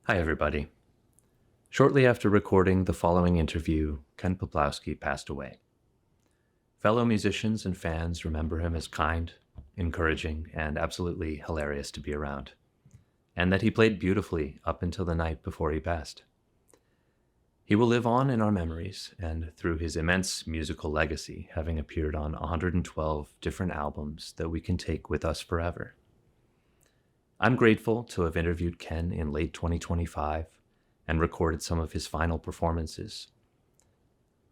Hi, everybody. Shortly after recording the following interview, Ken Peplowski passed away. Fellow musicians and fans remember him as kind, encouraging, and absolutely hilarious to be around, and that he played beautifully up until the night before he passed. He will live on in our memories and through his immense musical legacy, having appeared on 112 different albums that we can take with us forever. I'm grateful to have interviewed Ken in late 2025 and recorded some of his final performances.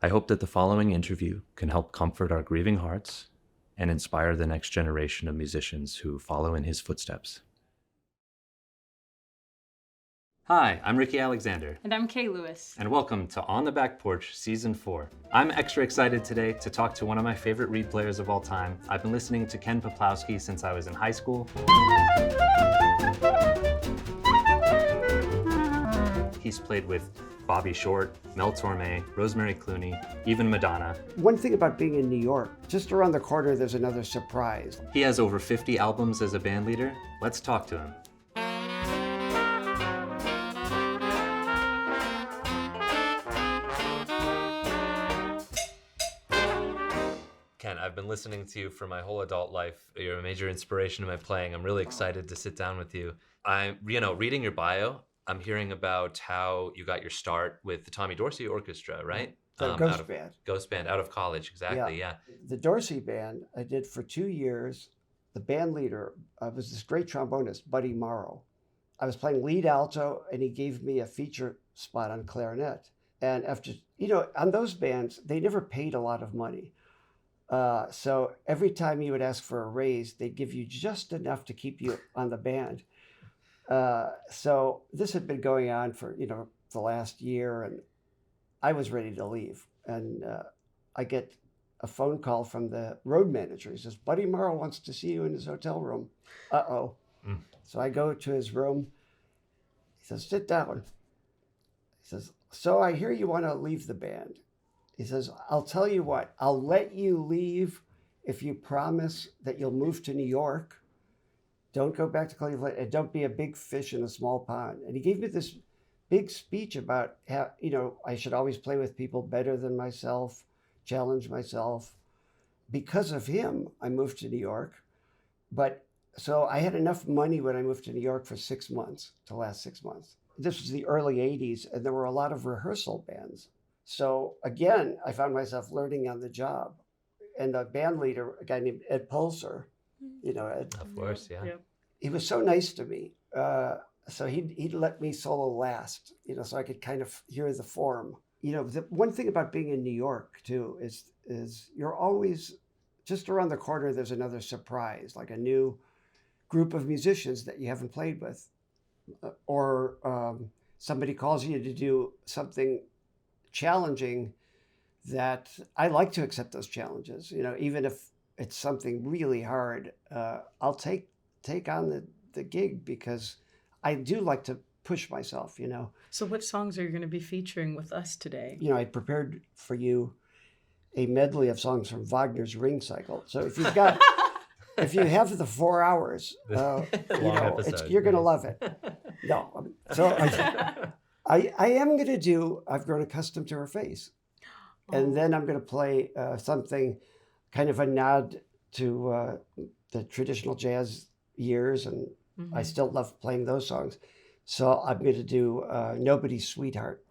I hope that the following interview can help comfort our grieving hearts and inspire the next generation of musicians who follow in his footsteps. Hi, I'm Ricky Alexander. And I'm Kay Lewis. And welcome to On the Back Porch Season 4. I'm extra excited today to talk to one of my favorite reed players of all time. I've been listening to Ken Peplowski since I was in high school. He's played with Bobby Short, Mel Torme, Rosemary Clooney, even Madonna. One thing about being in New York, just around the corner there's another surprise. He has over 50 albums as a band leader. Let's talk to him. Ken, I've been listening to you for my whole adult life. You're a major inspiration in my playing. I'm really excited to sit down with you. Reading your bio, I'm hearing about how you got your start with the Tommy Dorsey Orchestra, right? The Ghost Band. Ghost Band, out of college, exactly, yeah. The Dorsey Band I did for 2 years. The band leader was this great trombonist, Buddy Morrow. I was playing lead alto, and he gave me a feature spot on clarinet. And after, on those bands, they never paid a lot of money. So every time you would ask for a raise, they'd give you just enough to keep you on the band. So this had been going on for, the last year, and I was ready to leave. And I get a phone call from the road manager. He says, Buddy Morrow wants to see you in his hotel room. Uh-oh. So I go to his room. He says, sit down. He says, so I hear you want to leave the band. He says, I'll tell you what, I'll let you leave if you promise that you'll move to New York. Don't go back to Cleveland, and don't be a big fish in a small pond. And he gave me this big speech about how, I should always play with people better than myself, challenge myself. Because of him, I moved to New York. But so I had enough money when I moved to New York for 6 months, to last 6 months. This was the early 80s, and there were a lot of rehearsal bands. So again, I found myself learning on the job. And the band leader, a guy named Ed Pulser, Ed, Of course, yeah. he was so nice to me. So he'd let me solo last, so I could kind of hear the form. The one thing about being in New York too is you're always just around the corner. There's another surprise, like a new group of musicians that you haven't played with, or somebody calls you to do something challenging that I like to accept those challenges, even if it's something really hard. I'll take on the gig because I do like to push myself, So what songs are you going to be featuring with us today? I prepared for you a medley of songs from Wagner's Ring Cycle. So if you've got, if you have the 4 hours, you're going to love it. No, so I am going to do I've Grown Accustomed to Her Face. And then I'm going to play something kind of a nod to the traditional jazz years. And I still love playing those songs. So I'm going to do Nobody's Sweetheart.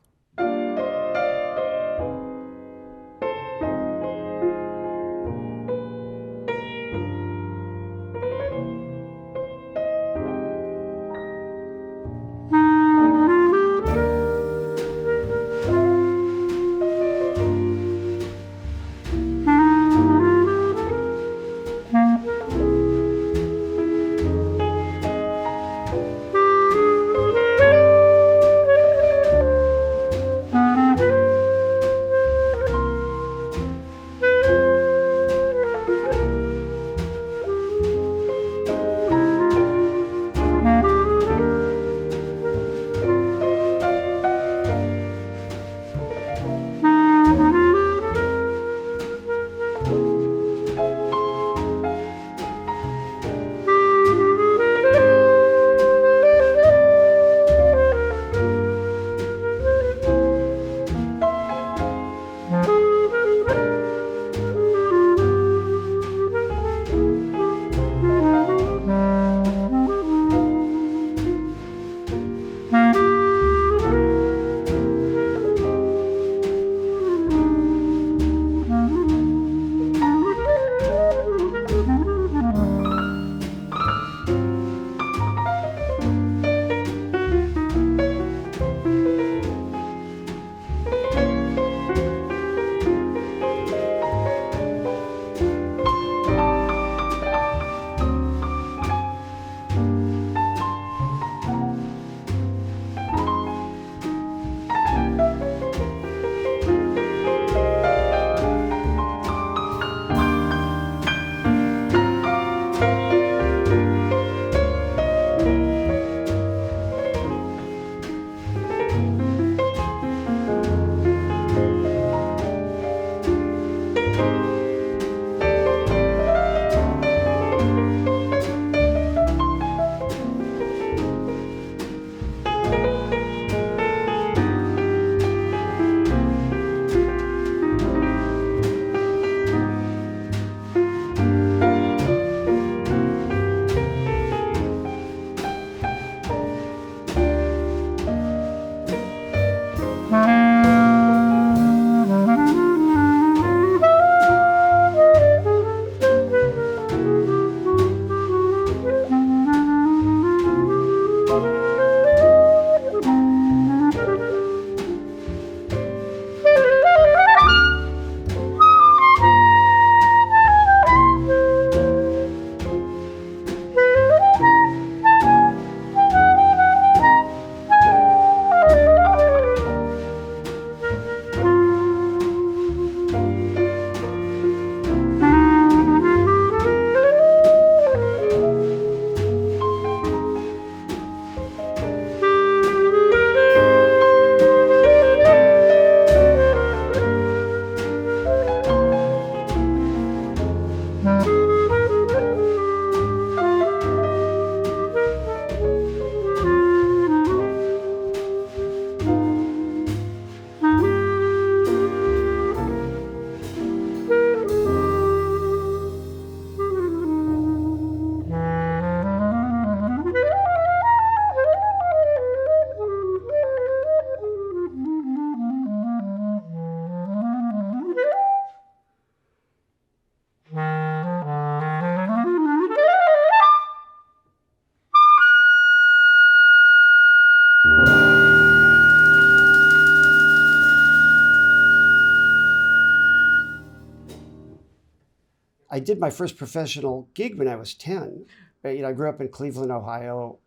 did my first professional gig when I was 10. I grew up in Cleveland, Ohio,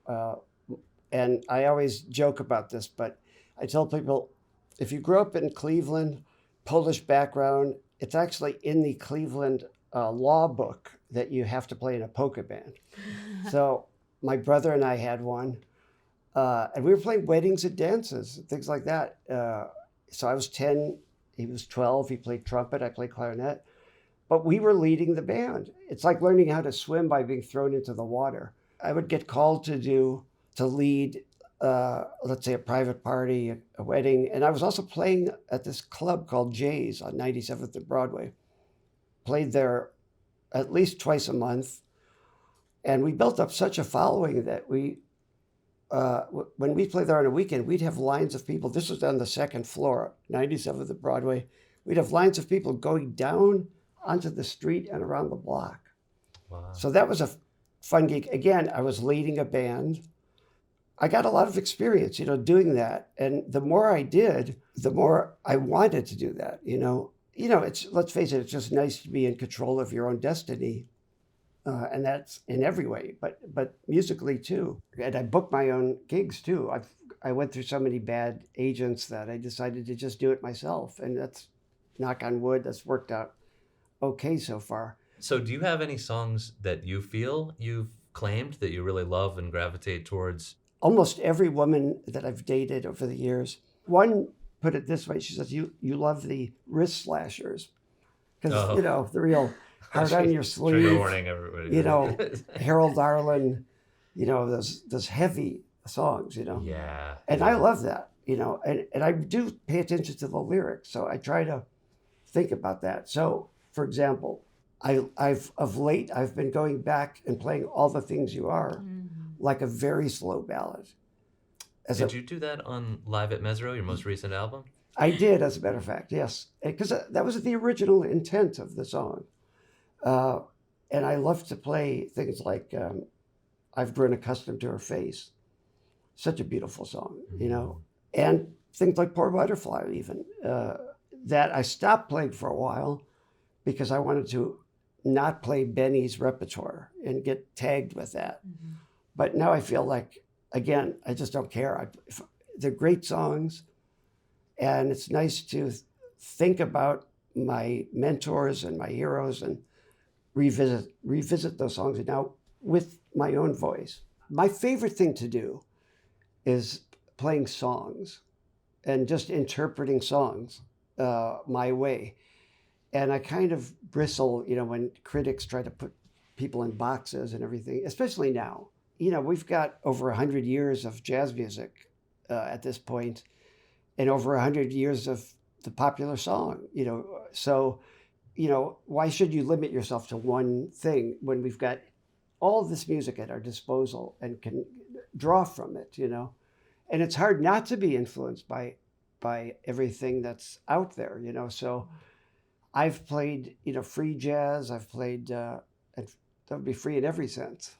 and I always joke about this, but I tell people, if you grew up in Cleveland, Polish background, it's actually in the Cleveland law book that you have to play in a polka band. So my brother and I had one, and we were playing weddings and dances, things like that. So I was 10, he was 12, he played trumpet, I played clarinet, but we were leading the band. It's like learning how to swim by being thrown into the water. I would get called to lead, let's say, a private party, a wedding. And I was also playing at this club called Jay's on 97th and Broadway. Played there at least twice a month. And we built up such a following that when we played there on a weekend, we'd have lines of people. This was on the second floor, 97th and Broadway. We'd have lines of people going down onto the street and around the block. Wow. So that was a fun gig. Again, I was leading a band. I got a lot of experience, doing that. And the more I did, the more I wanted to do that, let's face it, it's just nice to be in control of your own destiny. And that's in every way, but musically too. And I booked my own gigs too. I went through so many bad agents that I decided to just do it myself. And that's, knock on wood, that's worked out okay so far. So do you have any songs that you feel you've claimed that you really love and gravitate towards? Almost every woman that I've dated over the years, one put it this way, she says, you love the wrist slashers. Because, the real hard on your sleeve. Trigger warning, everybody. Harold Arlen, those heavy songs, Yeah. And I love that, and I do pay attention to the lyrics. So I try to think about that. So, for example, of late, I've been going back and playing All the Things You Are, like a very slow ballad. Did you do that on Live at Mesro, your most recent album? I did, as a matter of fact, yes. Because that was the original intent of the song. And I love to play things like I've Grown Accustomed to Her Face. Such a beautiful song, And things like Poor Butterfly, even, that I stopped playing for a while because I wanted to not play Benny's repertoire and get tagged with that. Mm-hmm. But now I feel like, again, I just don't care. They're great songs, and it's nice to think about my mentors and my heroes and revisit those songs now with my own voice. My favorite thing to do is playing songs and just interpreting songs my way. And I kind of bristle, when critics try to put people in boxes and everything, especially now. We've got over 100 years of jazz music at this point, and over 100 years of the popular song, So, why should you limit yourself to one thing when we've got all this music at our disposal and can draw from it, And it's hard not to be influenced by everything that's out there, So I've played, free jazz. I've played, and that would be free in every sense,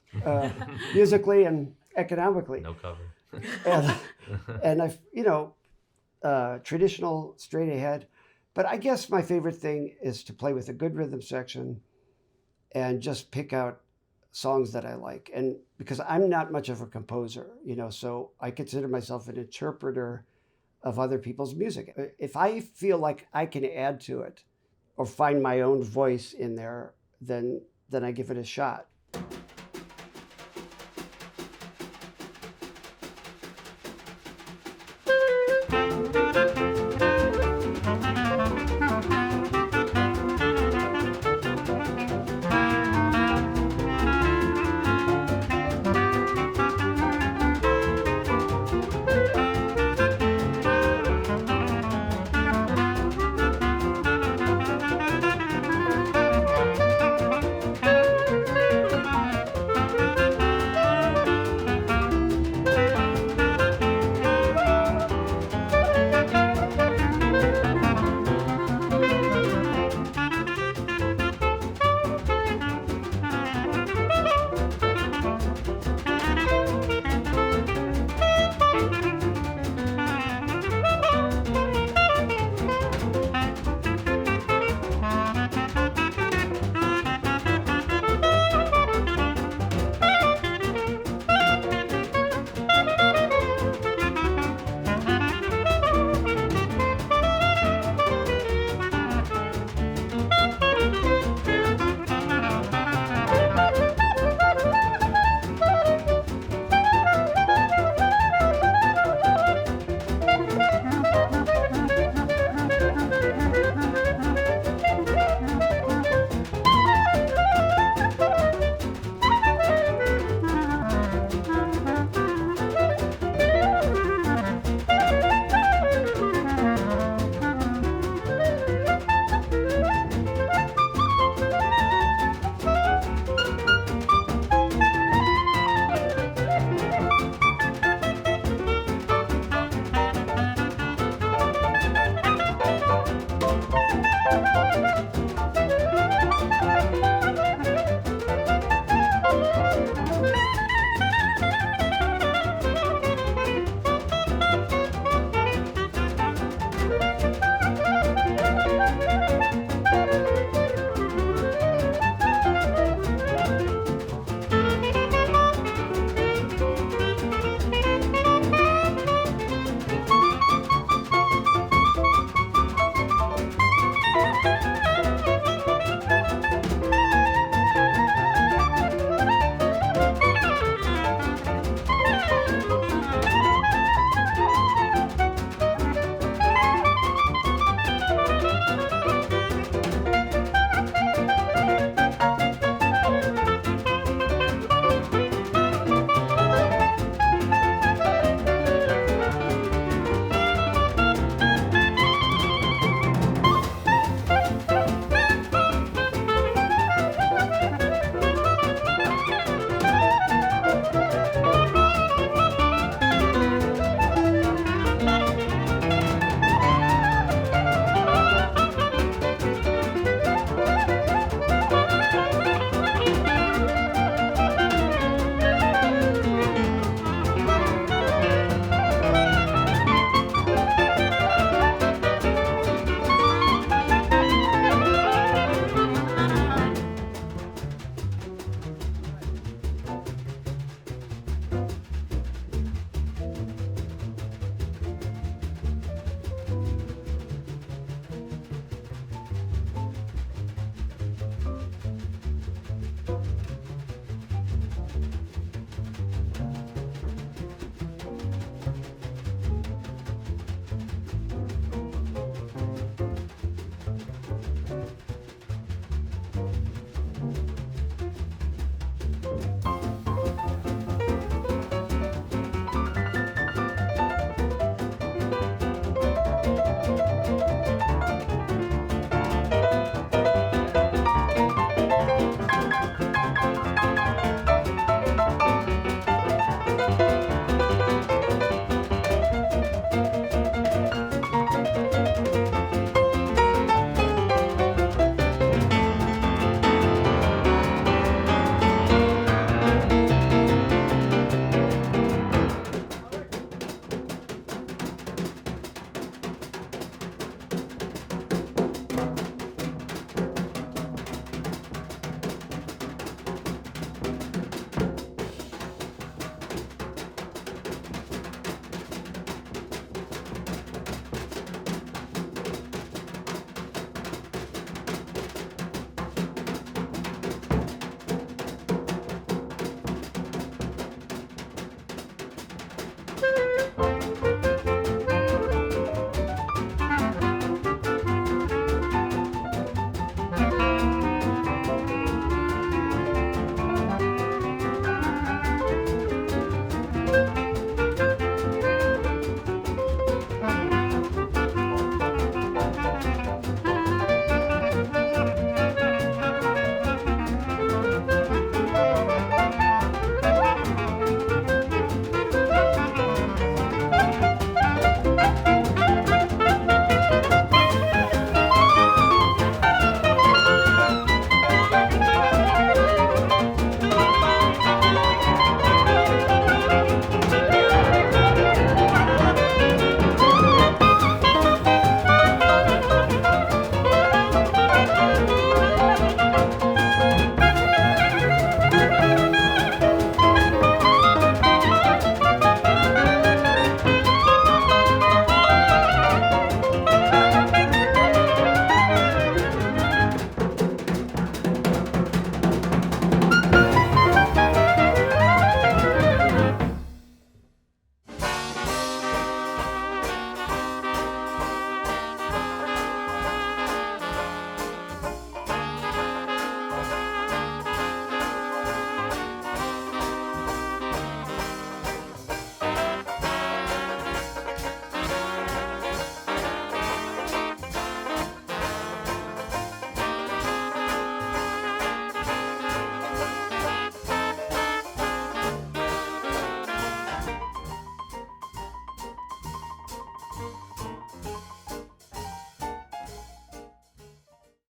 musically and economically. No cover. and I've, traditional, straight ahead. But I guess my favorite thing is to play with a good rhythm section and just pick out songs that I like. And because I'm not much of a composer, so I consider myself an interpreter of other people's music. If I feel like I can add to it or find my own voice in there, then I give it a shot.